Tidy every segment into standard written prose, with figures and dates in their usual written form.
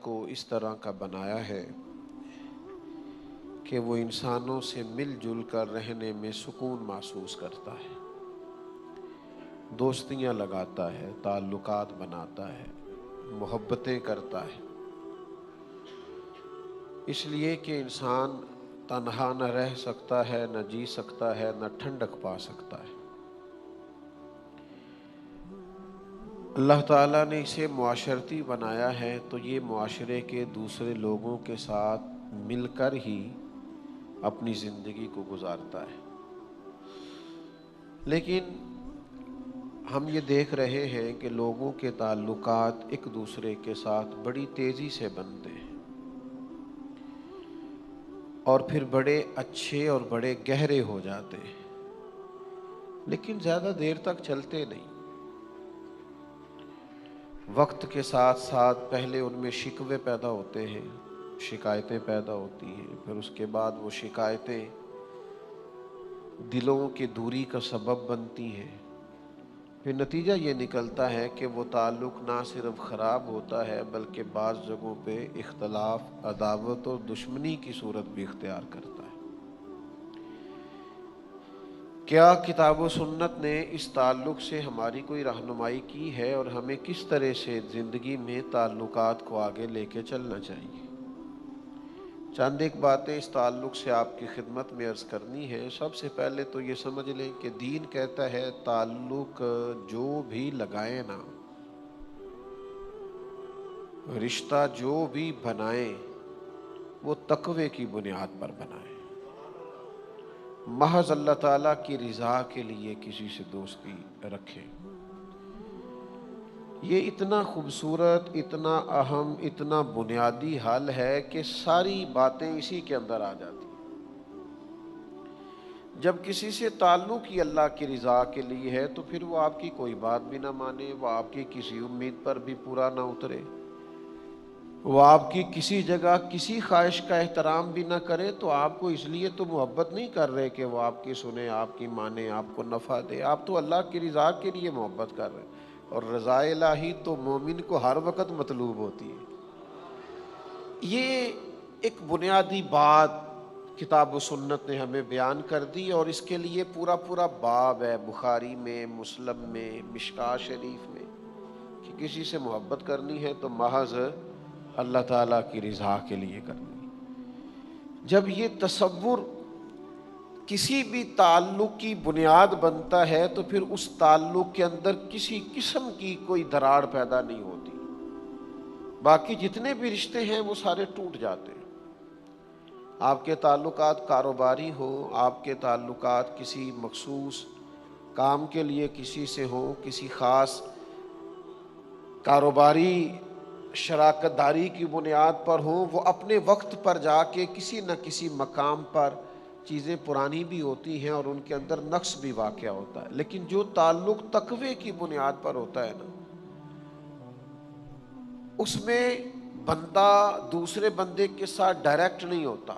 کو اس طرح کا بنایا ہے کہ وہ انسانوں سے مل جل کر رہنے میں سکون محسوس کرتا ہے، دوستیاں لگاتا ہے، تعلقات بناتا ہے، محبتیں کرتا ہے، اس لیے کہ انسان تنہا نہ رہ سکتا ہے، نہ جی سکتا ہے، نہ ٹھنڈک پا سکتا ہے۔ اللہ تعالیٰ نے اسے معاشرتی بنایا ہے تو یہ معاشرے کے دوسرے لوگوں کے ساتھ مل کر ہی اپنی زندگی کو گزارتا ہے۔ لیکن ہم یہ دیکھ رہے ہیں کہ لوگوں کے تعلقات ایک دوسرے کے ساتھ بڑی تیزی سے بنتے ہیں اور پھر بڑے اچھے اور بڑے گہرے ہو جاتے ہیں، لیکن زیادہ دیر تک چلتے نہیں۔ وقت کے ساتھ ساتھ پہلے ان میں شکوے پیدا ہوتے ہیں، شکایتیں پیدا ہوتی ہیں، پھر اس کے بعد وہ شکایتیں دلوں کی دوری کا سبب بنتی ہیں، پھر نتیجہ یہ نکلتا ہے کہ وہ تعلق نہ صرف خراب ہوتا ہے بلکہ بعض جگہوں پہ اختلاف، عداوت اور دشمنی کی صورت بھی اختیار کرتا ہے۔ کیا کتاب و سنت نے اس تعلق سے ہماری کوئی رہنمائی کی ہے اور ہمیں کس طرح سے زندگی میں تعلقات کو آگے لے کے چلنا چاہیے؟ چند ایک باتیں اس تعلق سے آپ کی خدمت میں عرض کرنی ہے۔ سب سے پہلے تو یہ سمجھ لیں کہ دین کہتا ہے تعلق جو بھی لگائیں نا، رشتہ جو بھی بنائیں وہ تقوی کی بنیاد پر بنائیں، محض اللہ تعالیٰ کی رضا کے لیے کسی سے دوستی رکھیں۔ یہ اتنا خوبصورت، اتنا اہم، اتنا بنیادی حل ہے کہ ساری باتیں اسی کے اندر آ جاتی ہیں۔ جب کسی سے تعلق ہی اللہ کی رضا کے لیے ہے تو پھر وہ آپ کی کوئی بات بھی نہ مانے، وہ آپ کی کسی امید پر بھی پورا نہ اترے، وہ آپ کی کسی جگہ کسی خواہش کا احترام بھی نہ کرے، تو آپ کو اس لیے تو محبت نہیں کر رہے کہ وہ آپ کی سنے، آپ کی مانے، آپ کو نفع دے، آپ تو اللہ کی رضا کے لیے محبت کر رہے ہیں، اور رضا الہی تو مومن کو ہر وقت مطلوب ہوتی ہے۔ یہ ایک بنیادی بات کتاب و سنت نے ہمیں بیان کر دی، اور اس کے لیے پورا پورا باب ہے بخاری میں، مسلم میں، مشکاہ شریف میں، کہ کسی سے محبت کرنی ہے تو محض اللہ تعالیٰ کی رضا کے لیے کرنی۔ جب یہ تصور کسی بھی تعلق کی بنیاد بنتا ہے تو پھر اس تعلق کے اندر کسی قسم کی کوئی دراڑ پیدا نہیں ہوتی، باقی جتنے بھی رشتے ہیں وہ سارے ٹوٹ جاتے ہیں۔ آپ کے تعلقات کاروباری ہوں، آپ کے تعلقات کسی مخصوص کام کے لیے کسی سے ہوں، کسی خاص کاروباری شراکت داری کی بنیاد پر ہوں، وہ اپنے وقت پر جا کے کسی نہ کسی مقام پر چیزیں پرانی بھی ہوتی ہیں اور ان کے اندر نقص بھی واقع ہوتا ہے، لیکن جو تعلق تقوی کی بنیاد پر ہوتا ہے نا، اس میں بندہ دوسرے بندے کے ساتھ ڈائریکٹ نہیں ہوتا،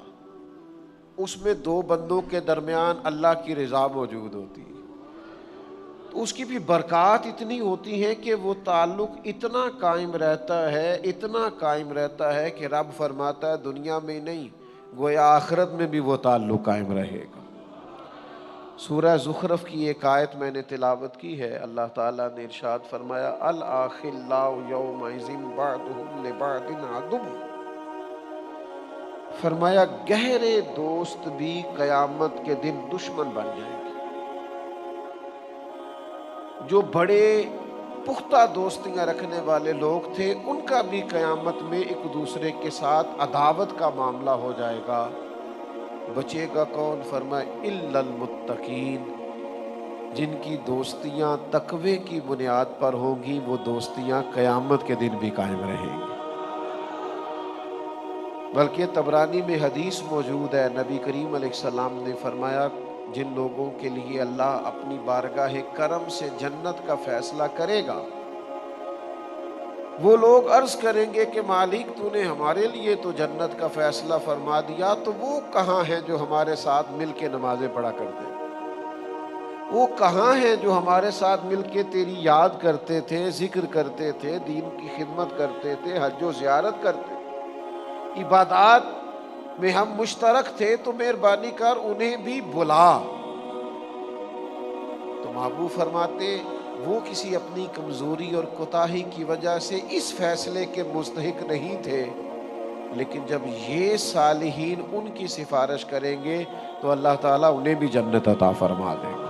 اس میں دو بندوں کے درمیان اللہ کی رضا موجود ہوتی ہے، تو اس کی بھی برکات اتنی ہوتی ہے کہ وہ تعلق اتنا قائم رہتا ہے، اتنا قائم رہتا ہے کہ رب فرماتا ہے دنیا میں نہیں گویا آخرت میں بھی وہ تعلق قائم رہے گا۔ سورہ زخرف کی ایک آیت میں نے تلاوت کی ہے، اللہ تعالیٰ نے ارشاد فرمایا الاخلاء یومئذ بعضهم لبعض عدو، فرمایا گہرے دوست بھی قیامت کے دن دشمن بن جائیں گے۔ جو بڑے پختہ دوستیاں رکھنے والے لوگ تھے ان کا بھی قیامت میں ایک دوسرے کے ساتھ عداوت کا معاملہ ہو جائے گا، بچے گا کون؟ فرمائے الا المتقین، جن کی دوستیاں تقوی کی بنیاد پر ہوں گی وہ دوستیاں قیامت کے دن بھی قائم رہیں گی۔ بلکہ طبرانی میں حدیث موجود ہے، نبی کریم علیہ السلام نے فرمایا جن لوگوں کے لیے اللہ اپنی بارگاہ کرم سے جنت کا فیصلہ کرے گا، وہ لوگ عرض کریں گے کہ مالک تو نے ہمارے لیے تو جنت کا فیصلہ فرما دیا، تو وہ کہاں ہیں جو ہمارے ساتھ مل کے نمازیں پڑھا کرتے ہیں؟ وہ کہاں ہیں جو ہمارے ساتھ مل کے تیری یاد کرتے تھے، ذکر کرتے تھے، دین کی خدمت کرتے تھے، حج و زیارت کرتے تھے، عبادات میں ہم مشترک تھے؟ تو مہربانی کر انہیں بھی بلا۔ تو محبوب فرماتے وہ کسی اپنی کمزوری اور کوتاہی کی وجہ سے اس فیصلے کے مستحق نہیں تھے، لیکن جب یہ صالحین ان کی سفارش کریں گے تو اللہ تعالیٰ انہیں بھی جنت عطا فرما دیں گے۔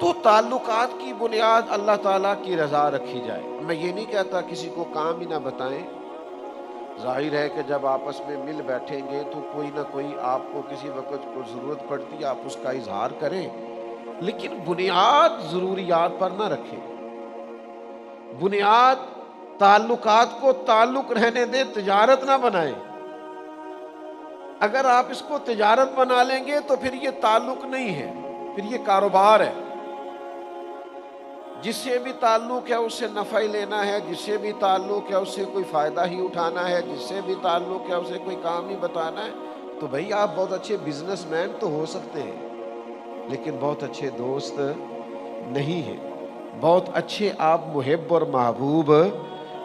تو تعلقات کی بنیاد اللہ تعالیٰ کی رضا رکھی جائے۔ میں یہ نہیں کہتا کسی کو کام ہی نہ بتائیں، ظاہر ہے کہ جب آپس میں مل بیٹھیں گے تو کوئی نہ کوئی آپ کو کسی وقت کو ضرورت پڑتی ہے، آپ اس کا اظہار کریں، لیکن بنیاد ضروریات پر نہ رکھیں۔ بنیاد تعلقات کو تعلق رہنے دیں، تجارت نہ بنائیں۔ اگر آپ اس کو تجارت بنا لیں گے تو پھر یہ تعلق نہیں ہے، پھر یہ کاروبار ہے۔ جس سے بھی تعلق ہے اس سے نفع ہی لینا ہے، جس سے بھی تعلق ہے اس سے کوئی فائدہ ہی اٹھانا ہے، جس سے بھی تعلق ہے اسے کوئی کام ہی بتانا ہے، تو بھئی آپ بہت اچھے بزنس مین تو ہو سکتے ہیں لیکن بہت اچھے دوست نہیں ہیں، بہت اچھے آپ محب اور محبوب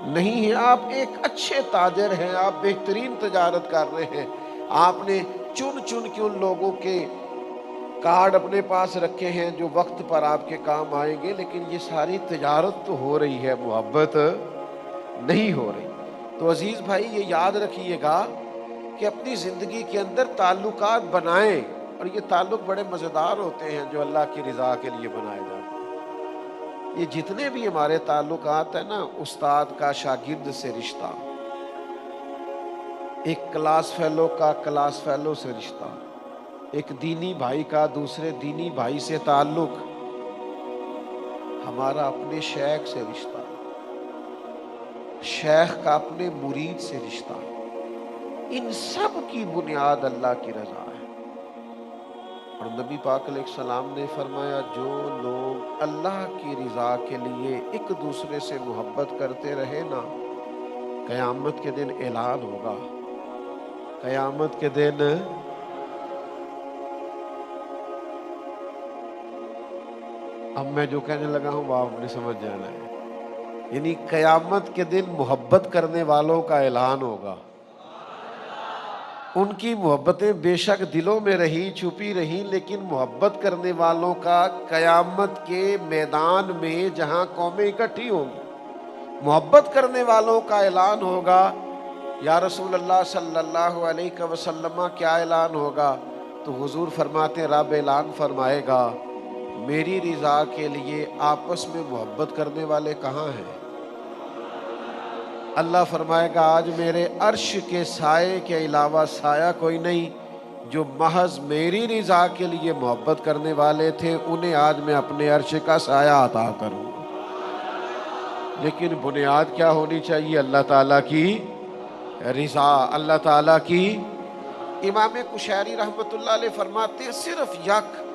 نہیں ہیں۔ آپ ایک اچھے تاجر ہیں، آپ بہترین تجارت کر رہے ہیں، آپ نے چن چن کے ان لوگوں کے کارڈ اپنے پاس رکھے ہیں جو وقت پر آپ کے کام آئیں گے، لیکن یہ ساری تجارت تو ہو رہی ہے، محبت نہیں ہو رہی۔ تو عزیز بھائی یہ یاد رکھیے گا کہ اپنی زندگی کے اندر تعلقات بنائیں، اور یہ تعلق بڑے مزیدار ہوتے ہیں جو اللہ کی رضا کے لیے بنائے جاتے ہیں۔ یہ جتنے بھی ہمارے تعلقات ہیں نا، استاد کا شاگرد سے رشتہ، ایک کلاس فیلو کا کلاس فیلو سے رشتہ، ایک دینی بھائی کا دوسرے دینی بھائی سے تعلق، ہمارا اپنے شیخ سے رشتہ، شیخ کا اپنے مرید سے رشتہ، ان سب کی بنیاد اللہ کی رضا ہے۔ اور نبی پاک علیہ السلام نے فرمایا جو لوگ اللہ کی رضا کے لیے ایک دوسرے سے محبت کرتے رہے نا، قیامت کے دن اعلان ہوگا، قیامت کے دن اب میں جو کہنے لگا ہوں وہ آپ نے سمجھ جانا ہے، یعنی قیامت کے دن محبت کرنے والوں کا اعلان ہوگا۔ ان کی محبتیں بے شک دلوں میں رہی چھپی رہی، لیکن محبت کرنے والوں کا قیامت کے میدان میں جہاں قومیں اکٹھی ہوں گی، محبت کرنے والوں کا اعلان ہوگا۔ یا رسول اللہ صلی اللہ علیہ وسلم کیا اعلان ہوگا؟ تو حضور فرماتے ہیں رب اعلان فرمائے گا میری رضا کے لیے آپس میں محبت کرنے والے کہاں ہیں؟ اللہ فرمائے گا آج میرے عرش کے سائے کے علاوہ سایہ کوئی نہیں، جو محض میری رضا کے لیے محبت کرنے والے تھے انہیں آج میں اپنے عرش کا سایہ عطا کروں۔ لیکن بنیاد کیا ہونی چاہیے؟ اللہ تعالیٰ کی رضا، اللہ تعالیٰ کی۔ امام کشیری رحمۃ اللہ علیہ فرماتے ہیں صرف یک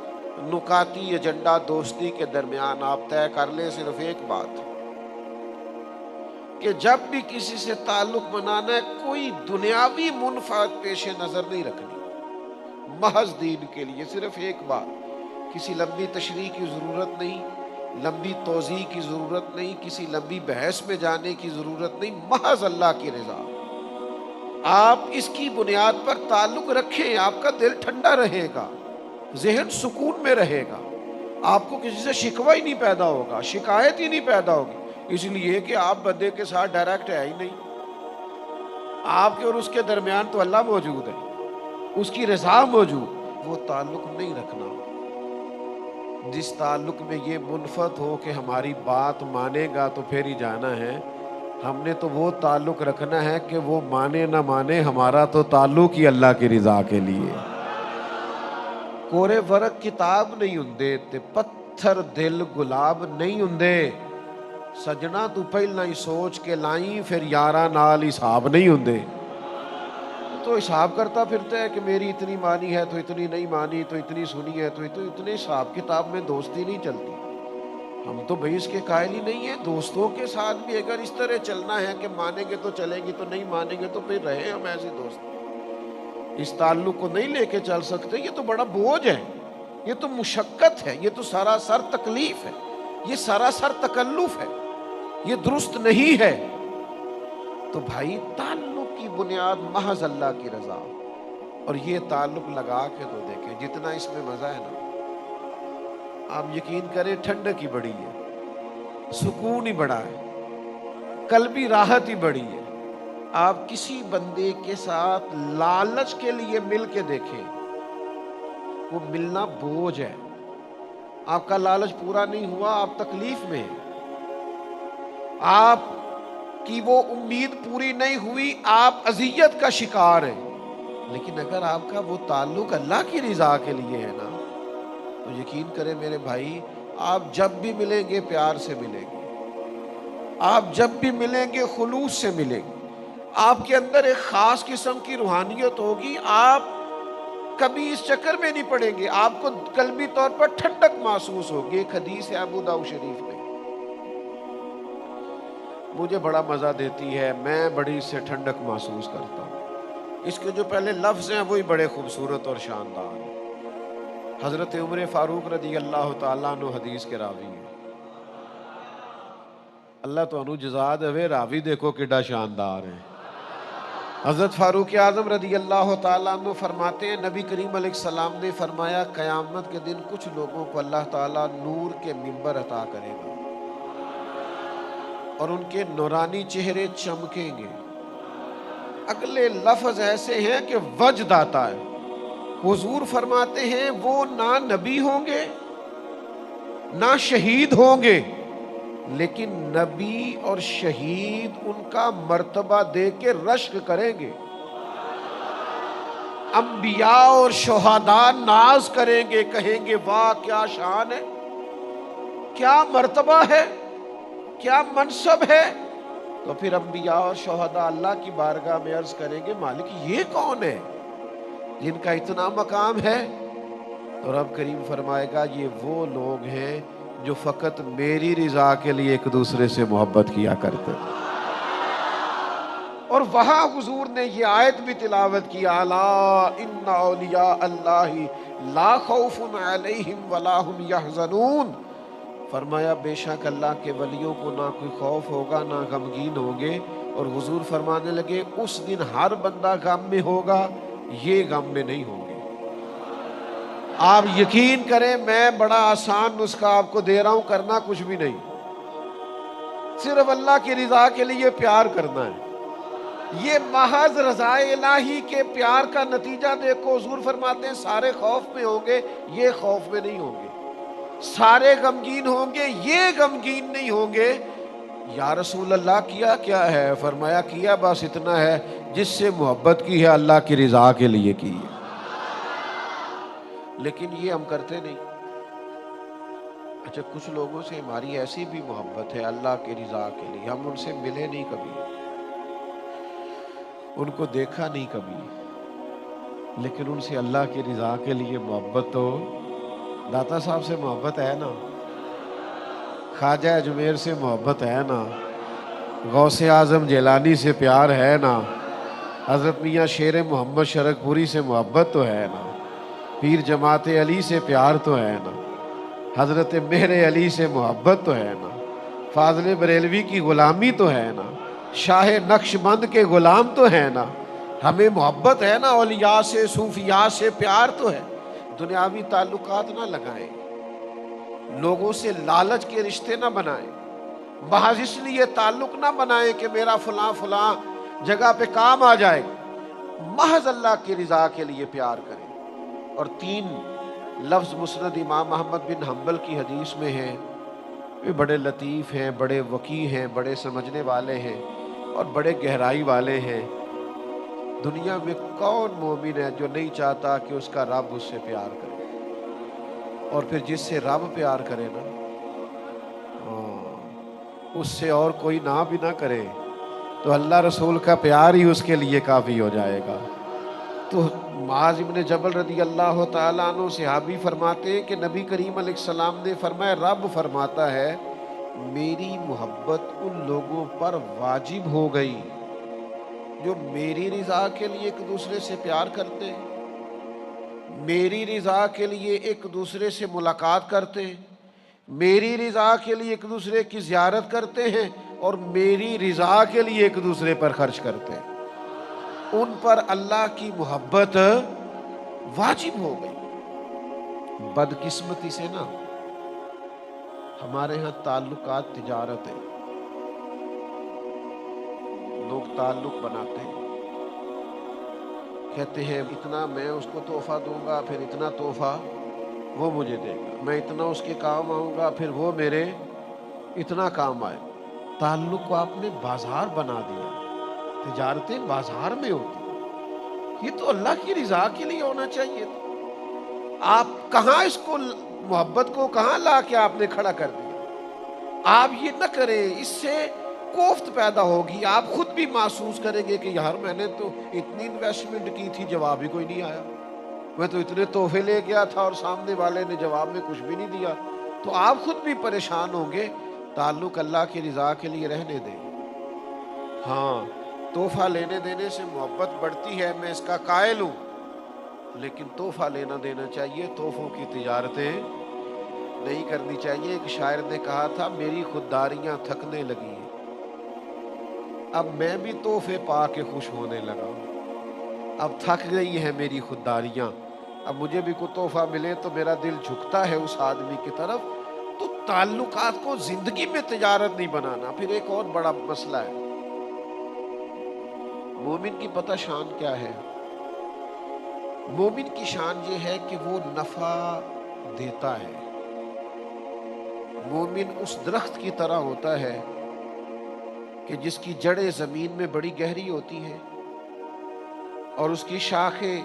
نکاتی ایجنڈا دوستی کے درمیان آپ طے کر لیں، صرف ایک بات کہ جب بھی کسی سے تعلق بنانا ہے کوئی دنیاوی منفعت پیش نظر نہیں رکھنی، محض دین کے لیے صرف ایک بات، کسی لمبی تشریح کی ضرورت نہیں، لمبی توضیح کی ضرورت نہیں، کسی لمبی بحث میں جانے کی ضرورت نہیں، محض اللہ کی رضا۔ آپ اس کی بنیاد پر تعلق رکھیں، آپ کا دل ٹھنڈا رہے گا، ذہن سکون میں رہے گا، آپ کو کسی سے شکوہ ہی نہیں پیدا ہوگا، شکایت ہی نہیں پیدا ہوگی، اس لیے کہ آپ بندے کے ساتھ ڈائریکٹ ہے ہی نہیں، آپ کے اور اس کے درمیان تو اللہ موجود ہے، اس کی رضا موجود، وہ تعلق نہیں رکھنا۔ جس تعلق میں یہ منفعت ہو کہ ہماری بات مانے گا تو پھر ہی جانا ہے، ہم نے تو وہ تعلق رکھنا ہے کہ وہ مانے نہ مانے، ہمارا تو تعلق ہی اللہ کی رضا کے لیے۔ کورے ورق کتاب نہیں ہوندے تے پتھر دل گلاب نہیں ہوندے، سجنا تو پہلا ہی سوچ کے لائیں پھر یاراں نال حساب نہیں ہوندے۔ تو حساب کرتا پھرتا ہے کہ میری اتنی مانی ہے تو اتنی نہیں مانی، تو اتنی سنی ہے تو اتنے حساب کتاب میں دوستی نہیں چلتی۔ ہم تو بھئی اس کے قائل ہی نہیں ہیں، دوستوں کے ساتھ بھی اگر اس طرح چلنا ہے کہ مانیں گے تو چلیں گی، تو نہیں مانیں گے تو پھر رہے ہم ایسے دوست، اس تعلق کو نہیں لے کے چل سکتے، یہ تو بڑا بوجھ ہے۔ یہ تو مشقت ہے، یہ تو سراسر تکلیف ہے، یہ سراسر تکلف ہے، یہ درست نہیں ہے۔ تو بھائی تعلق کی بنیاد محض اللہ کی رضا، اور یہ تعلق لگا کے تو دیکھیں جتنا اس میں مزہ ہے نا، آپ یقین کریں ٹھنڈک ہی بڑی ہے، سکون ہی بڑا ہے، قلبی راحت ہی بڑی ہے۔ آپ کسی بندے کے ساتھ لالچ کے لیے مل کے دیکھیں، وہ ملنا بوجھ ہے۔ آپ کا لالچ پورا نہیں ہوا، آپ تکلیف میں ہیں، آپ کی وہ امید پوری نہیں ہوئی، آپ اذیت کا شکار ہیں۔ لیکن اگر آپ کا وہ تعلق اللہ کی رضا کے لیے ہے نا، تو یقین کریں میرے بھائی، آپ جب بھی ملیں گے پیار سے ملیں گے، آپ جب بھی ملیں گے خلوص سے ملیں گے، آپ کے اندر ایک خاص قسم کی روحانیت ہوگی، آپ کبھی اس چکر میں نہیں پڑیں گے، آپ کو قلبی طور پر ٹھنڈک محسوس ہوگی۔ ایک حدیث ہے ابو داؤد شریف میں، مجھے بڑا مزہ دیتی ہے، میں بڑی اس سے ٹھنڈک محسوس کرتا ہوں۔ اس کے جو پہلے لفظ ہیں وہی بڑے خوبصورت اور شاندار ہیں۔ حضرت عمر فاروق رضی اللہ تعالیٰ عنہ حدیث کے راوی ہیں۔ اللہ تو انو جزا دے، راوی دیکھو کڈا شاندار ہے۔ حضرت فاروق اعظم رضی اللہ تعالیٰ عنہ فرماتے ہیں، نبی کریم علیہ السلام نے فرمایا قیامت کے دن کچھ لوگوں کو اللہ تعالیٰ نور کے منبر عطا کرے گا، اور ان کے نورانی چہرے چمکیں گے۔ اگلے لفظ ایسے ہیں کہ وجد آتا ہے۔ حضور فرماتے ہیں وہ نہ نبی ہوں گے نہ شہید ہوں گے، لیکن نبی اور شہید ان کا مرتبہ دے کے رشک کریں گے، انبیاء اور شہداء ناز کریں گے، کہیں گے واہ کیا شان ہے، کیا مرتبہ ہے، کیا منصب ہے۔ تو پھر انبیاء اور شہداء اللہ کی بارگاہ میں عرض کریں گے مالک یہ کون ہے جن کا اتنا مقام ہے؟ تو رب کریم فرمائے گا یہ وہ لوگ ہیں جو فقط میری رضا کے لیے ایک دوسرے سے محبت کیا کرتے ہیں۔ اور وہاں حضور نے یہ آیت بھی تلاوت کی، الا ان اولیاء اللہ لا خوف علیہم ولا هم یحزنون، فرمایا بے شک اللہ کے ولیوں کو نہ کوئی خوف ہوگا نہ غمگین ہوں گے۔ اور حضور فرمانے لگے اس دن ہر بندہ غم میں ہوگا، یہ غم میں نہیں ہوں گے۔ آپ یقین کریں میں بڑا آسان نسخہ آپ کو دے رہا ہوں، کرنا کچھ بھی نہیں، صرف اللہ کی رضا کے لیے پیار کرنا ہے۔ یہ محض رضا الہی کے پیار کا نتیجہ دیکھو۔ حضور فرماتے ہیں سارے خوف میں ہوں گے، یہ خوف میں نہیں ہوں گے، سارے غمگین ہوں گے، یہ غمگین نہیں ہوں گے۔ یا رسول اللہ کیا کیا ہے؟ فرمایا کیا بس اتنا ہے، جس سے محبت کی ہے اللہ کی رضا کے لیے کی ہے۔ لیکن یہ ہم کرتے نہیں۔ اچھا کچھ لوگوں سے ہماری ایسی بھی محبت ہے اللہ کی رضا کے لیے، ہم ان سے ملے نہیں کبھی، ان کو دیکھا نہیں کبھی، لیکن ان سے اللہ کی رضا کے لیے محبت تو داتا صاحب سے محبت ہے نا، خواجہ اجمیر سے محبت ہے نا، غوث اعظم جیلانی سے پیار ہے نا، حضرت میاں شیر محمد شرک پوری سے محبت تو ہے نا، پیر جماعت علی سے پیار تو ہے نا، حضرت مہر علی سے محبت تو ہے نا، فاضل بریلوی کی غلامی تو ہے نا، شاہ نقش بند کے غلام تو ہے نا، ہمیں محبت ہے نا، اولیاء سے صوفیاء سے پیار تو ہے۔ دنیاوی تعلقات نہ لگائیں، لوگوں سے لالچ کے رشتے نہ بنائیں، محض اس لیے تعلق نہ بنائیں کہ میرا فلاں فلاں جگہ پہ کام آ جائے، محض اللہ کی رضا کے لیے پیار کریں۔ اور 3 لفظ مسند امام احمد بن حنبل کی حدیث میں ہیں، وہ بڑے لطیف ہیں، بڑے وقی ہیں، بڑے سمجھنے والے ہیں اور بڑے گہرائی والے ہیں۔ دنیا میں کون مومن ہے جو نہیں چاہتا کہ اس کا رب اس سے پیار کرے، اور پھر جس سے رب پیار کرے نا اس سے اور کوئی نہ بھی نہ کرے تو اللہ رسول کا پیار ہی اس کے لیے کافی ہو جائے گا۔ تو معاذ ابن جبل رضی اللہ تعالیٰ عنہ صحابی فرماتے ہیں کہ نبی کریم علیہ السلام نے فرمایا رب فرماتا ہے میری محبت ان لوگوں پر واجب ہو گئی جو میری رضا کے لیے ایک دوسرے سے پیار کرتے ہیں۔ میری رضا کے لیے ایک دوسرے سے ملاقات کرتے ہیں، میری رضا کے لیے ایک دوسرے کی زیارت کرتے ہیں، اور میری رضا کے لیے ایک دوسرے پر خرچ کرتے ہیں، ان پر اللہ کی محبت واجب ہو گئی۔ بدقسمتی سے نا ہمارے ہاں تعلقات تجارت ہے، لوگ تعلق بناتے ہیں، کہتے ہیں اتنا میں اس کو تحفہ دوں گا، پھر اتنا تحفہ وہ مجھے دے گا، میں اتنا اس کے کام آؤں گا، پھر وہ میرے اتنا کام آئے۔ تعلق کو آپ نے بازار بنا دیا، تجارتیں بازار میں ہوتی ہیں، یہ تو اللہ کی رضا کے لیے ہونا چاہیے تھا۔ آپ کہاں اس کو محبت کو کہاں لا کے آپ نے کھڑا کر دیا؟ آپ یہ نہ کریں، اس سے کوفت پیدا ہوگی، آپ خود بھی محسوس کریں گے کہ یار میں نے تو اتنی انویسٹمنٹ کی تھی، جواب ہی کوئی نہیں آیا، میں تو اتنے تحفے لے گیا تھا اور سامنے والے نے جواب میں کچھ بھی نہیں دیا، تو آپ خود بھی پریشان ہوں گے۔ تعلق اللہ کی رضا کے لیے رہنے دیں۔ ہاں، تحفہ لینے دینے سے محبت بڑھتی ہے، میں اس کا قائل ہوں، لیکن تحفہ لینا دینا چاہیے، تحفوں کی تجارتیں نہیں کرنی چاہیے۔ ایک شاعر نے کہا تھا میری خودداریاں تھکنے لگی ہیں، اب میں بھی تحفے پا کے خوش ہونے لگا ہوں، اب تھک گئی ہیں میری خودداریاں، اب مجھے بھی کوئی تحفہ ملے تو میرا دل جھکتا ہے اس آدمی کی طرف۔ تو تعلقات کو زندگی میں تجارت نہیں بنانا۔ پھر ایک اور بڑا مسئلہ ہے، مومن کی پتہ شان کیا ہے؟ مومن کی شان یہ ہے کہ وہ نفع دیتا ہے۔ مومن اس درخت کی طرح ہوتا ہے کہ جس کی جڑیں زمین میں بڑی گہری ہوتی ہیں اور اس کی شاخیں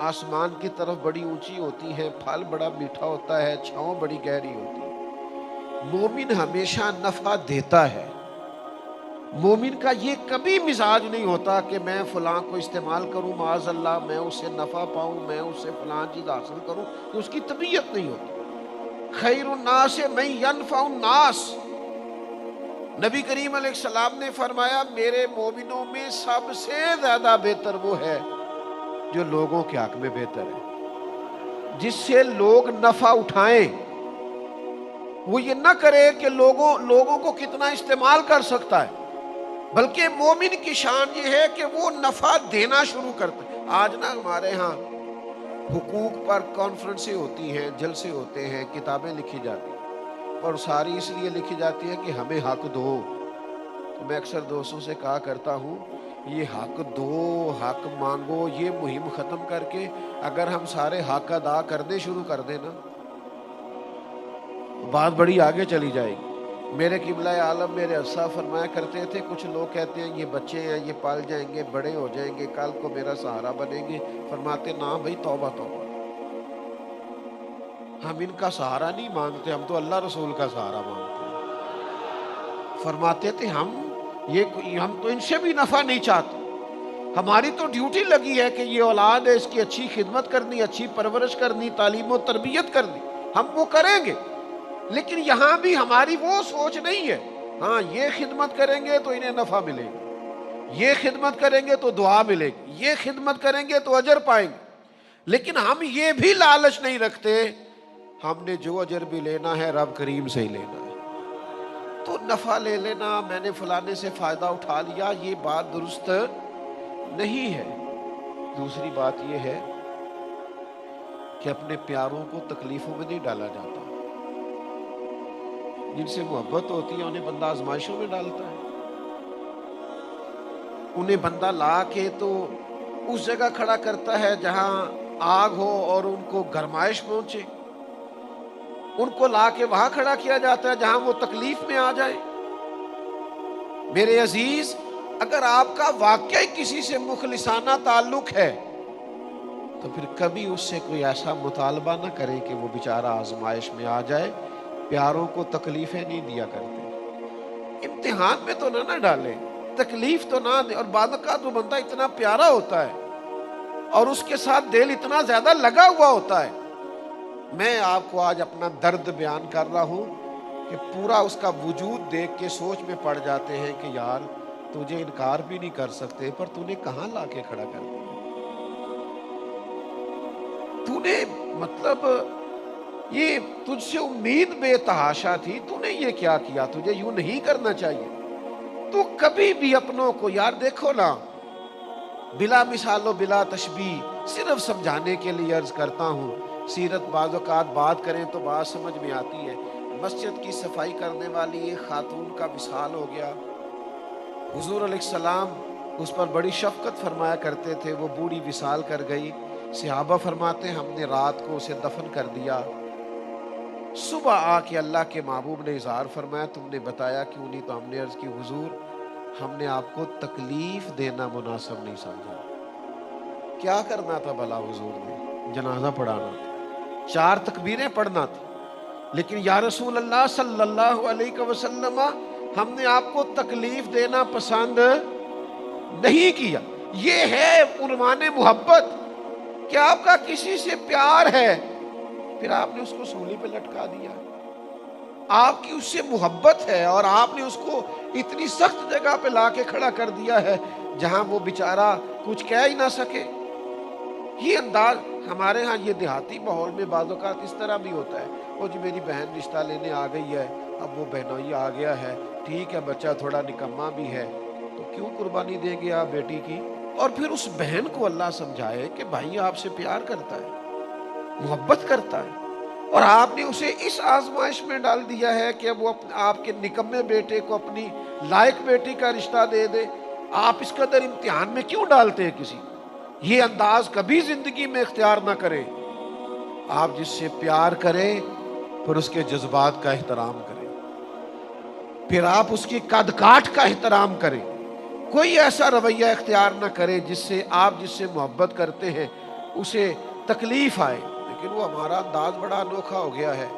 آسمان کی طرف بڑی اونچی ہوتی ہیں، پھل بڑا میٹھا ہوتا ہے، چھاؤں بڑی گہری ہوتی ہے۔ مومن ہمیشہ نفع دیتا ہے۔ مومن کا یہ کبھی مزاج نہیں ہوتا کہ میں فلاں کو استعمال کروں، معاذ اللہ میں اس سے نفع پاؤں، میں اس سے فلاں چیز حاصل کروں، کہ اس کی طبیعت نہیں ہوتی۔ خیر الناس من ینفع الناس، نبی کریم علیہ السلام نے فرمایا میرے مومنوں میں سب سے زیادہ بہتر وہ ہے جو لوگوں کے حق میں بہتر ہے، جس سے لوگ نفع اٹھائیں۔ وہ یہ نہ کرے کہ لوگوں کو کتنا استعمال کر سکتا ہے، بلکہ مومن کی شان یہ ہے کہ وہ نفع دینا شروع کرتا ہے۔ آج نا ہمارے ہاں حقوق پر کانفرنسیں ہوتی ہیں، جلسے ہوتے ہیں، کتابیں لکھی جاتی ہیں، اور ساری اس لیے لکھی جاتی ہے کہ ہمیں حق دو۔ تو میں اکثر دوستوں سے کہا کرتا ہوں یہ حق دو، حق مانگو، یہ مہم ختم کر کے اگر ہم سارے حق ادا کرنے شروع کر دیں نا، بات بڑی آگے چلی جائے گی۔ میرے قبلہ عالم میرے افسا فرمایا کرتے تھے کچھ لوگ کہتے ہیں یہ بچے ہیں، یہ پال جائیں گے، بڑے ہو جائیں گے، کل کو میرا سہارا بنیں گے۔ فرماتے نا بھائی، توبہ توبہ، ہم ان کا سہارا نہیں مانگتے، ہم تو اللہ رسول کا سہارا مانگتے ہیں۔ فرماتے تھے ہم تو ان سے بھی نفع نہیں چاہتے، ہماری تو ڈیوٹی لگی ہے کہ یہ اولاد ہے، اس کی اچھی خدمت کرنی، اچھی پرورش کرنی، تعلیم و تربیت کرنی، ہم وہ کریں گے۔ لیکن یہاں بھی ہماری وہ سوچ نہیں ہے، ہاں یہ خدمت کریں گے تو انہیں نفع ملے گا، یہ خدمت کریں گے تو دعا ملے گی، یہ خدمت کریں گے تو اجر پائیں گے۔ لیکن ہم یہ بھی لالچ نہیں رکھتے، ہم نے جو اجر بھی لینا ہے رب کریم سے ہی لینا ہے۔ تو نفع لے لینا، میں نے فلانے سے فائدہ اٹھا لیا، یہ بات درست نہیں ہے۔ دوسری بات یہ ہے کہ اپنے پیاروں کو تکلیفوں میں نہیں ڈالا جاتا، جن سے محبت ہوتی ہے انہیں بندہ آزمائشوں میں ڈالتا ہے، انہیں بندہ لا کے تو اس جگہ کھڑا کرتا ہے جہاں آگ ہو اور ان کو گرمائش پہنچے، ان کو لا کے وہاں کھڑا کیا جاتا ہے جہاں وہ تکلیف میں آ جائے۔ میرے عزیز، اگر آپ کا واقعی کسی سے مخلصانہ تعلق ہے تو پھر کبھی اس سے کوئی ایسا مطالبہ نہ کریں کہ وہ بیچارہ آزمائش میں آ جائے۔ پیاروں کو تکلیفیں نہیں دیا کرتے، امتحان میں تو نہ ڈالیں، تکلیف تو نہ دیں۔ اور بعد کا تو بندہ اتنا پیارا ہوتا ہے اور اس کے ساتھ دل اتنا زیادہ لگا ہوا ہوتا ہے۔ میں آپ کو آج اپنا درد بیان کر رہا ہوں کہ پورا اس کا وجود دیکھ کے سوچ میں پڑ جاتے ہیں کہ یار تجھے انکار بھی نہیں کر سکتے، پر تو نے کہاں لا کے کھڑا کر دیا۔ تو نے مطلب یہ تجھ سے امید بے تحاشا تھی، تو نے یہ کیا کیا؟ تجھے یوں نہیں کرنا چاہیے۔ تو کبھی بھی اپنوں کو، یار دیکھو نا، بلا مثال و بلا تشبیہ، صرف سمجھانے کے لیے عرض کرتا ہوں، سیرت بعض اوقات بات کریں تو بات سمجھ میں آتی ہے۔ مسجد کی صفائی کرنے والی ایک خاتون کا وصال ہو گیا، حضور علیہ السلام اس پر بڑی شفقت فرمایا کرتے تھے، وہ بوڑھی وصال کر گئی، صحابہ فرماتے ہیں ہم نے رات کو اسے دفن کر دیا، صبح آ کے اللہ کے محبوب نے اظہار فرمایا تم نے بتایا کیوں نہیں؟ تو ہم نے عرض کی حضور ہم نے آپ کو تکلیف دینا مناسب نہیں سمجھا۔ کیا کرنا تھا بھلا حضور نے؟ جنازہ پڑھانا تھا، 4 تکبیریں پڑھنا تھا، لیکن یا رسول اللہ صلی اللہ علیہ وسلم ہم نے آپ کو تکلیف دینا پسند نہیں کیا۔ یہ ہے عنوان محبت کہ آپ کا کسی سے پیار ہے، پھر آپ نے اس کو سولی پہ لٹکا دیا۔ آپ کی اس سے محبت ہے اور آپ نے اس کو اتنی سخت جگہ پہ لا کے کھڑا کر دیا ہے جہاں وہ بیچارہ کچھ کہہ ہی نہ سکے۔ یہ انداز ہمارے ہاں، یہ دیہاتی ماحول میں بعض اوقات اس طرح بھی ہوتا ہے، وہ جی میری بہن رشتہ لینے آ گئی ہے، اب وہ بہنوئی آ گیا ہے، ٹھیک ہے بچہ تھوڑا نکما بھی ہے تو کیوں قربانی دیں گے آپ بیٹی کی؟ اور پھر اس بہن کو اللہ سمجھائے کہ بھائی آپ سے پیار کرتا ہے، محبت کرتا ہے، اور آپ نے اسے اس آزمائش میں ڈال دیا ہے کہ اب وہ آپ کے نکمے بیٹے کو اپنی لائق بیٹی کا رشتہ دے دے۔ آپ اس قدر امتحان میں کیوں ڈالتے ہیں کسی؟ یہ انداز کبھی زندگی میں اختیار نہ کریں۔ آپ جس سے پیار کریں پھر اس کے جذبات کا احترام کریں، پھر آپ اس کی قد کاٹ کا احترام کریں۔ کوئی ایسا رویہ اختیار نہ کرے جس سے آپ جس سے محبت کرتے ہیں اسے تکلیف آئے۔ لیکن وہ ہمارا انداز بڑا انوکھا ہو گیا ہے،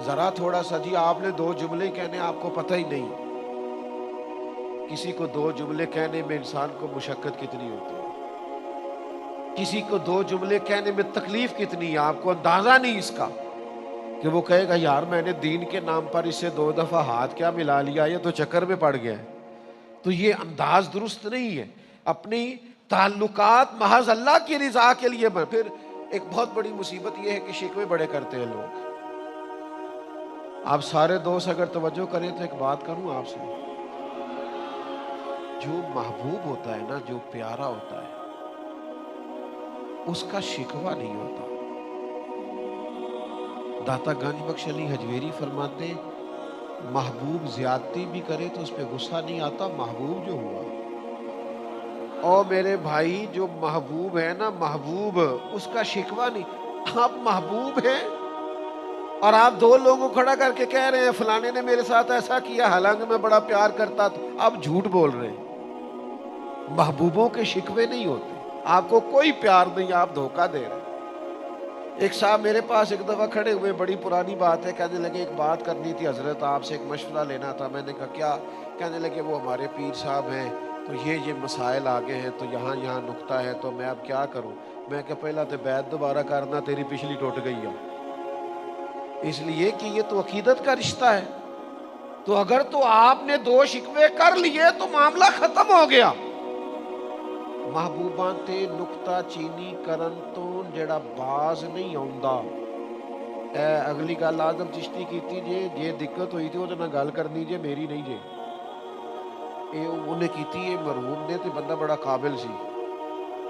ذرا تھوڑا سا جی آپ نے 2 جملے کہنے آپ کو پتہ ہی نہیں۔ کسی کو 2 جملے کہنے میں انسان کو مشقت کتنی ہوتی ہے، کسی کو 2 جملے کہنے میں تکلیف کتنی ہے، آپ کو اندازہ نہیں اس کا، کہ وہ کہے گا یار میں نے دین کے نام پر اس سے 2 دفعہ ہاتھ کیا ملا لیا، یہ تو چکر میں پڑ گیا ہے۔ تو یہ انداز درست نہیں ہے۔ اپنی تعلقات محض اللہ کی رضا کے لیے پھر ایک بہت بڑی مصیبت یہ ہے کہ شکوے بڑے کرتے ہیں لوگ۔ آپ سارے دوست اگر توجہ کریں تو ایک بات کروں آپ سے، جو محبوب ہوتا ہے نا، جو پیارا ہوتا ہے، اس کا شکوہ نہیں ہوتا۔ داتا گنج بخش علی حجویری فرماتے محبوب زیادتی بھی کرے تو اس پہ غصہ نہیں آتا، محبوب جو ہوا۔ اور میرے بھائی جو محبوب ہے نا، محبوب، اس کا شکوہ نہیں۔ آپ محبوب ہیں اور آپ 2 لوگوں کو کھڑا کر کے کہہ رہے ہیں فلانے نے میرے ساتھ ایسا کیا حالانکہ میں بڑا پیار کرتا تھا، آپ جھوٹ بول رہے ہیں۔ محبوبوں کے شکوے نہیں ہوتے، آپ کو کوئی پیار نہیں، آپ دھوکہ دے رہے ہیں۔ ایک صاحب میرے پاس ایک دفعہ کھڑے ہوئے، بڑی پرانی بات ہے، کہنے لگے ایک بات کرنی تھی حضرت، آپ سے ایک مشورہ لینا تھا۔ میں نے کہا کیا؟ کہنے لگے وہ ہمارے پیر صاحب ہیں تو یہ مسائل آگے ہیں تو یہاں نکتہ ہے، تو میں اب کیا کروں؟ میں کہ پہلا تو بیعت دوبارہ کرنا، تیری پچھلی ٹوٹ گئی ہے، اس لیے کہ یہ تو عقیدت کا رشتہ ہے۔ تو اگر تو آپ نے 2 شکوے کر لیے تو معاملہ ختم ہو گیا۔ محبوباں تے نکتہ چینی کرن تو جڑا باز نہیں آوندا۔ اے اگلی گل آدم چشتی کیتی جے دقت ہوئی تھی وہ نہ گل کرنی جے، میری نہیں جے۔ انہیں کیتی ہے مرحوم نے، تو بندہ بڑا قابل سی،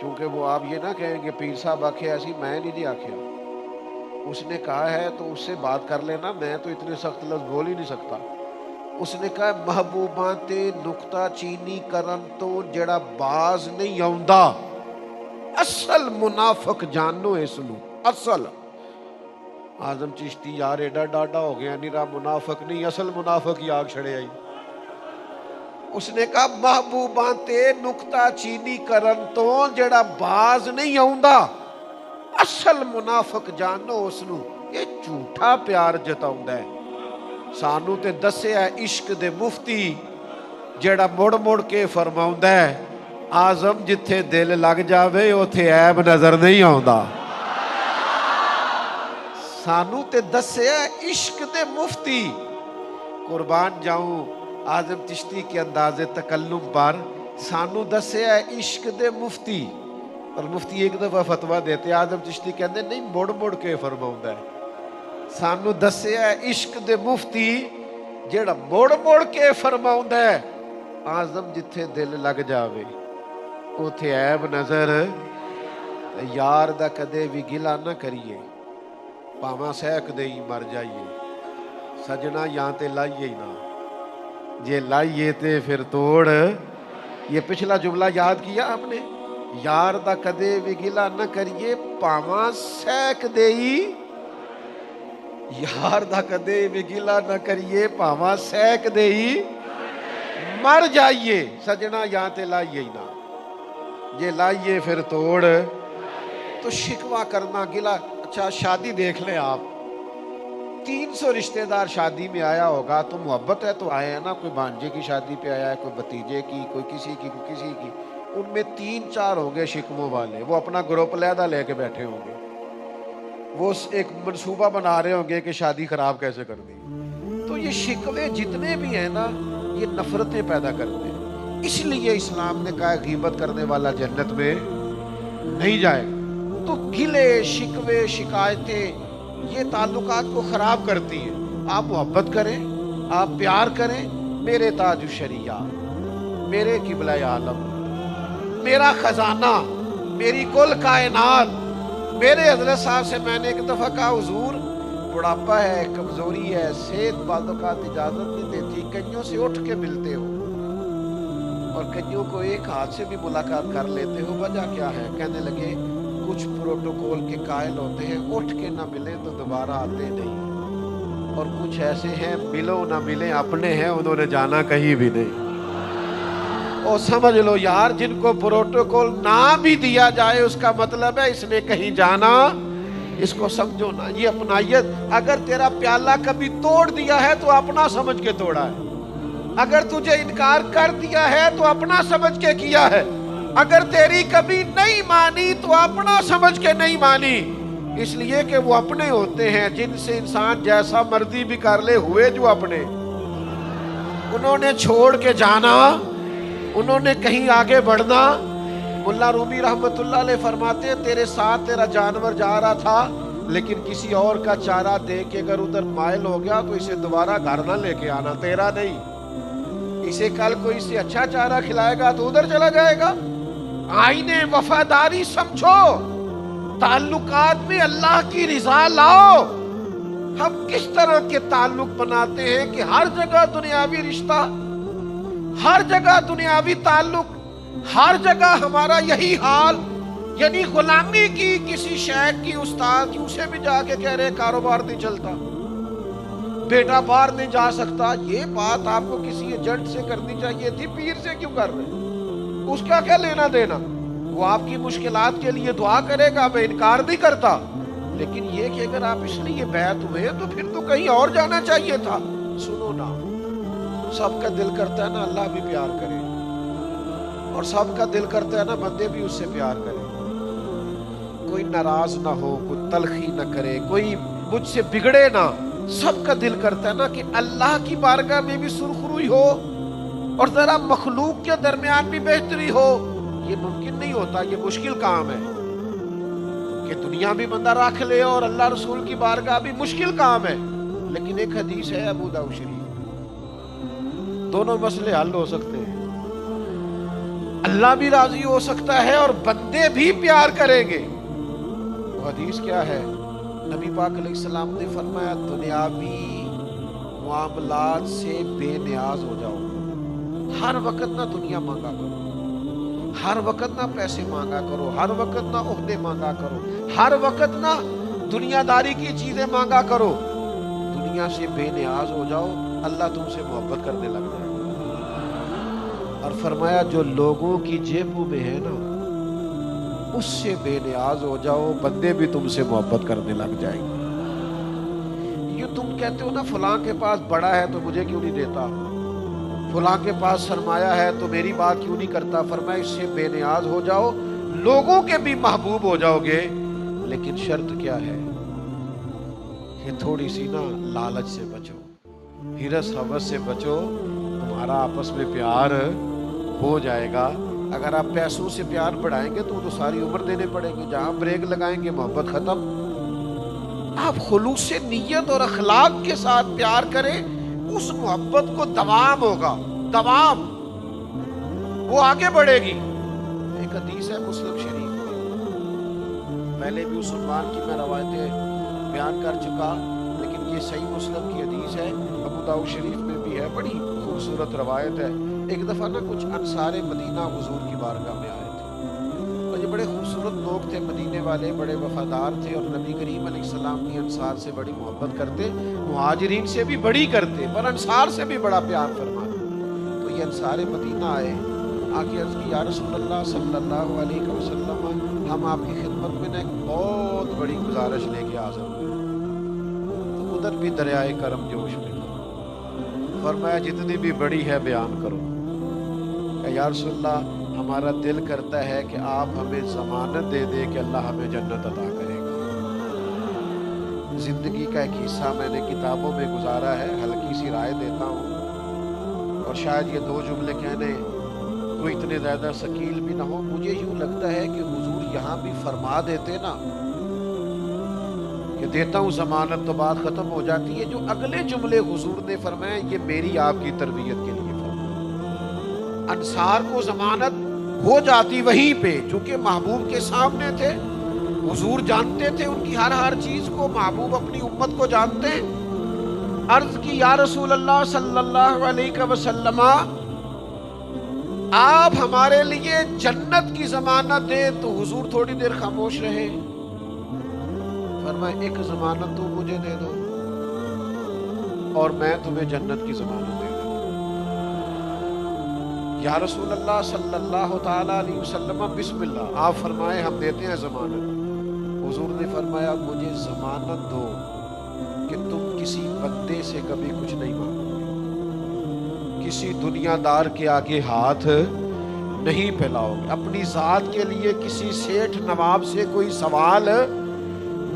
چونکہ وہ آپ یہ نہ کہیں کہ پیر صاحب آکھے ایسی، میں نہیں جی آکھیا، اس نے کہا ہے تو اس سے بات کر لینا، میں تو اتنے سخت لفظ بول ہی نہیں سکتا۔ اس نے کہا محبوباں تے نکتہ چینی کرن تو جڑا باز نہیں آوندا، اصل منافق جانو اس نو، اصل۔ آدم چشتی یار ایڈا ڈاڈا ہو گیا، نیرا منافق نہیں، اصل منافق ہی آگ چھڑے آئی۔ اس نے کہا محبوباں تے نکتہ چینی کرن تو جڑا باز نہیں آوندا، اصل منافق جانو اس نو، یہ جھوٹا پیار جتاوندا ہے۔ سانو تے دسیا ہے عشق دے مفتی جڑا مڑ مڑ کے فرماوندا ہے آزم جتھے دل لگ جاوے اوتھے عیب نظر نہیں آوندا۔ سانو تے دسیا ہے عشق دے مفتی، قربان جاؤں آزم چشتی کے انداز تکلم پر، سانو دسیا ہے عشق دے مفتی اور مفتی ایک دفعہ فتویٰ دیتے آدم چشتی کہتے نہیں مڑ مڑ کے فرماؤندا ہے سانو دسیا ہے عشق دے مفتی جیڑا مڑ مڑ کے فرماؤندا ہے آزم جتھے دل لگ جاوے اوتھے عیب نظر یار دا کدے بھی گلا نہ کریے پاواں سہک دے ہی مر جائیے سجنا یہاں تے لائیے ہی نہ جے لائیے تے پھر توڑ یہ پچھلا جملہ یاد کیا آپ نے یار دا کدے بھی گلا نہ کریے پاواں سہک دے ہی یار دا کدے بھی گلا نہ کریے پاواں سہک دے ہی مر جائیے سجنا یہاں تے لائیے ہی نہ یہ لائیے پھر توڑ تو شکوہ کرنا گلا اچھا شادی دیکھ لیں آپ 300 رشتہ دار شادی میں آیا ہوگا تو محبت ہے تو آئے ہیں نا کوئی بھانجے کی شادی پہ آیا ہے کوئی بھتیجے کی کوئی کسی کی کوئی کسی کی ان میں 3-4 ہوں گے شکموں والے وہ اپنا گروپ علیحدہ لے کے بیٹھے ہوں گے وہ ایک منصوبہ بنا رہے ہوں گے کہ شادی خراب کیسے کر دی تو یہ شکوے جتنے بھی ہیں نا یہ نفرتیں پیدا کرتے ہیں اس لیے اسلام نے کہا غیبت کرنے والا جنت میں نہیں جائے گا تو گلے شکوے شکایتیں یہ تعلقات کو خراب کرتی ہیں آپ محبت کریں آپ پیار کریں میرے تاج الشریعہ میرے قبلہ عالم میرا خزانہ میری کل کائنات میرے حضرت صاحب سے میں نے ایک دفعہ کہا حضور بڑھاپا ہے کمزوری ہے صحت بعض اوقات اجازت نہیں دیتی کئیوں سے اٹھ کے ملتے ہو اور کئیوں کو ایک ہاتھ سے بھی ملاقات کر لیتے ہو وجہ کیا ہے کہنے لگے کچھ پروٹوکول کے قائل ہوتے ہیں اٹھ کے نہ ملیں تو دوبارہ آتے نہیں اور کچھ ایسے ہیں ملو نہ ملیں اپنے ہیں انہوں نے جانا کہیں بھی نہیں اور سمجھ لو یار جن کو پروٹوکول نہ بھی دیا جائے اس کا مطلب ہے اس نے کہیں جانا اس کو سمجھو نا یہ اپنائیت اگر تیرا پیالہ کبھی توڑ دیا ہے تو اپنا سمجھ کے توڑا ہے اگر تجھے انکار کر دیا ہے تو اپنا سمجھ کے کیا ہے اگر تیری کبھی نہیں مانی تو اپنا سمجھ کے نہیں مانی اس لیے کہ وہ اپنے ہوتے ہیں جن سے انسان جیسا مرضی بھی کر لے ہوئے جو اپنے انہوں نے چھوڑ کے جانا انہوں نے کہیں آگے بڑھنا ملا رومی رحمت اللہ علیہ فرماتے ہیں تیرے ساتھ تیرا جانور جا رہا تھا لیکن کسی اور کا چارہ دے کے اگر ادھر مائل ہو گیا تو اسے دوبارہ گھر نہ لے کے آنا تیرا نہیں اسے کل کوئی اسے اچھا چارہ کھلائے گا تو ادھر چلا جائے گا آئین وفاداری سمجھو تعلقات میں اللہ کی رضا لاؤ ہم کس طرح کے تعلق بناتے ہیں کہ ہر جگہ دنیاوی رشتہ ہر جگہ دنیاوی تعلق ہر جگہ ہمارا یہی حال یعنی غلامی کی کسی شیخ کی استاد اسے بھی جا کے کہہ رہے کاروبار نہیں چلتا بیٹا باہر نہیں جا سکتا یہ بات آپ کو کسی ایجنٹ سے کرنی چاہیے تھی پیر سے کیوں کر رہے اس کا کیا لینا دینا وہ آپ کی مشکلات کے لیے دعا کرے گا میں انکار نہیں کرتا لیکن یہ کہ اگر آپ اس لیے بیعت ہوئے تو پھر تو کہیں اور جانا چاہیے تھا سنو نا سب کا دل کرتا ہے نا اللہ بھی پیار کرے اور سب کا دل کرتا ہے نا بندے بھی اس سے پیار کرے کوئی ناراض نہ ہو کوئی تلخی نہ کرے کوئی مجھ سے بگڑے نہ سب کا دل کرتا ہے نا کہ اللہ کی بارگاہ میں بھی سرخروئی ہو اور ذرا مخلوق کے درمیان بھی بہتری ہو یہ ممکن نہیں ہوتا یہ مشکل کام ہے کہ دنیا بھی بندہ رکھ لے اور اللہ رسول کی بارگاہ بھی مشکل کام ہے لیکن ایک حدیث ہے ابو داؤد شریف دونوں مسئلے حل ہو سکتے ہیں اللہ بھی راضی ہو سکتا ہے اور بندے بھی پیار کریں گے وہ حدیث کیا ہے نبی پاک علیہ السلام نے فرمایا دنیاوی معاملات سے بے نیاز ہو جاؤ ہر وقت نہ دنیا مانگا کرو ہر وقت نہ پیسے مانگا کرو ہر وقت نہ عہدے مانگا کرو ہر وقت نہ دنیا داری کی چیزیں مانگا کرو دنیا سے بے نیاز ہو جاؤ اللہ تم سے محبت کرنے لگ جائے اور فرمایا جو لوگوں کی جیبوں میں ہے نا اس سے بے نیاز ہو جاؤ بندے بھی تم سے محبت کرنے لگ جائیں گے یہ تم کہتے ہو نا فلاں کے پاس بڑا ہے تو مجھے کیوں نہیں دیتا فلاں کے پاس سرمایہ ہے تو میری بات کیوں نہیں کرتا فرمایا اس سے بے نیاز ہو جاؤ لوگوں کے بھی محبوب ہو جاؤ گے لیکن شرط کیا ہے کہ تھوڑی سی نا لالچ سے بچو ہرس ہوس سے بچو تمہارا آپس میں پیار ہو جائے گا اگر آپ پیسوں سے پیار بڑھائیں گے تو ساری عمر دینے پڑیں گے، جہاں بریک لگائیں گے محبت ختم۔ آپ خلوص نیت اور اخلاق کے ساتھ پیار کریں، اس محبت کو دوام ہوگا، دوام، وہ آگے بڑھے گی۔ ایک حدیث ہے مسلم شریف میں، پہلے بھی اس عنوان کی میں روایتیں بیان کر چکا، لیکن یہ صحیح مسلم کی حدیث ہے، ابو داؤد شریف میں بھی ہے، بڑی خوبصورت روایت ہے۔ ایک دفعہ نا کچھ انصار مدینہ حضور کی بارگاہ میں آئے تھے، اور یہ بڑے خوبصورت لوگ تھے، مدینے والے، بڑے وفادار تھے، اور نبی کریم علیہ السلام کی انصار سے بڑی محبت کرتے، مہاجرین سے بھی بڑی کرتے، پر انصار سے بھی بڑا پیار فرماتے۔ تو یہ انصار مدینہ آئے، آگے عرض کی یا رسول اللہ صلی اللہ علیہ وسلم، ہم آپ کی خدمت میں نے ایک بہت بڑی گزارش لے کے حاضر ہوئے۔ تو ادھر بھی دریائے کرم جوش میں تھا، فرمایا جتنی بھی بڑی ہے بیان کرو۔ کہ یا رسول اللہ ہمارا دل کرتا ہے کہ آپ ہمیں ضمانت دے دے کہ اللہ ہمیں جنت عطا کرے گا۔ زندگی کا ایک حصہ میں نے کتابوں میں گزارا ہے، ہلکی سی رائے دیتا ہوں، اور شاید یہ دو جملے کہنے کوئی اتنے زیادہ ثقیل بھی نہ ہو۔ مجھے یوں لگتا ہے کہ حضور یہاں بھی فرما دیتے نا کہ دیتا ہوں ضمانت، تو بات ختم ہو جاتی ہے۔ جو اگلے جملے حضور نے فرمائے یہ میری آپ کی تربیت کے لیے فرمایا۔ انصار کو ضمانت ہو جاتی وہیں پہ، چونکہ محبوب کے سامنے تھے، حضور جانتے تھے ان کی ہر چیز کو، محبوب اپنی امت کو جانتے ہیں۔ عرض کی یا رسول اللہ صلی اللہ علیہ وسلم، آپ ہمارے لیے جنت کی ضمانت دے۔ تو حضور تھوڑی دیر خاموش رہے، فرمایا ایک ضمانت تو مجھے دے دو اور میں تمہیں جنت کی ضمانت دے دوں۔ یا رسول اللہ صلی اللہ تعالی علیہ وسلم بسم اللہ، آپ فرمائے ہم دیتے ہیں ضمانت۔ حضور نے فرمایا مجھے ضمانت دو کہ تم کسی بندے سے کبھی کچھ نہیں مانگو، کسی دنیا دار کے آگے ہاتھ نہیں پھیلاؤ گے، اپنی ذات کے لیے کسی سیٹھ نواب سے کوئی سوال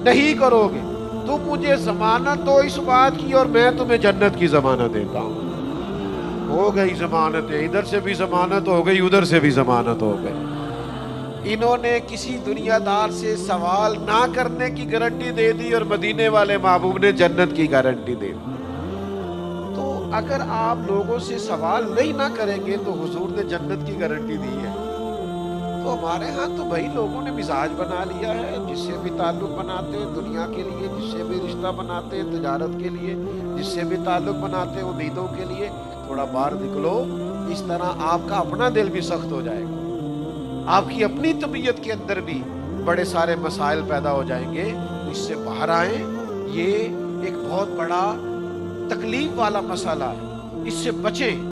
نہیں کرو گے۔ تم مجھے ضمانت دو اس بات کی اور میں تمہیں جنت کی ضمانت دیتا ہوں۔ ہو گئی ضمانت، ادھر سے بھی ضمانت ہو گئی، ادھر سے بھی ضمانت ہو گئی۔ انہوں نے کسی دنیا دار سے سوال نہ کرنے کی گارنٹی دے دی، اور مدینے والے محبوب نے جنت کی گارنٹی دے دی۔ تو اگر آپ لوگوں سے سوال نہیں نہ کریں گے تو حضور نے جنت کی گارنٹی دی ہے۔ تو ہمارے ہاں تو بھائی لوگوں نے مزاج بنا لیا ہے، جس سے بھی تعلق بناتے ہیں دنیا کے لیے، جس سے بھی رشتہ بناتے ہیں تجارت کے لیے، جس سے بھی تعلق بناتے ہیں امیدوں کے لیے، تھوڑا باہر نکلو، اس طرح آپ کا اپنا دل بھی سخت ہو جائے گا، آپ کی اپنی طبیعت کے اندر بھی بڑے سارے مسائل پیدا ہو جائیں گے۔ اس سے باہر آئیں، یہ ایک بہت بڑا تکلیف والا مسئلہ ہے، اس سے بچیں۔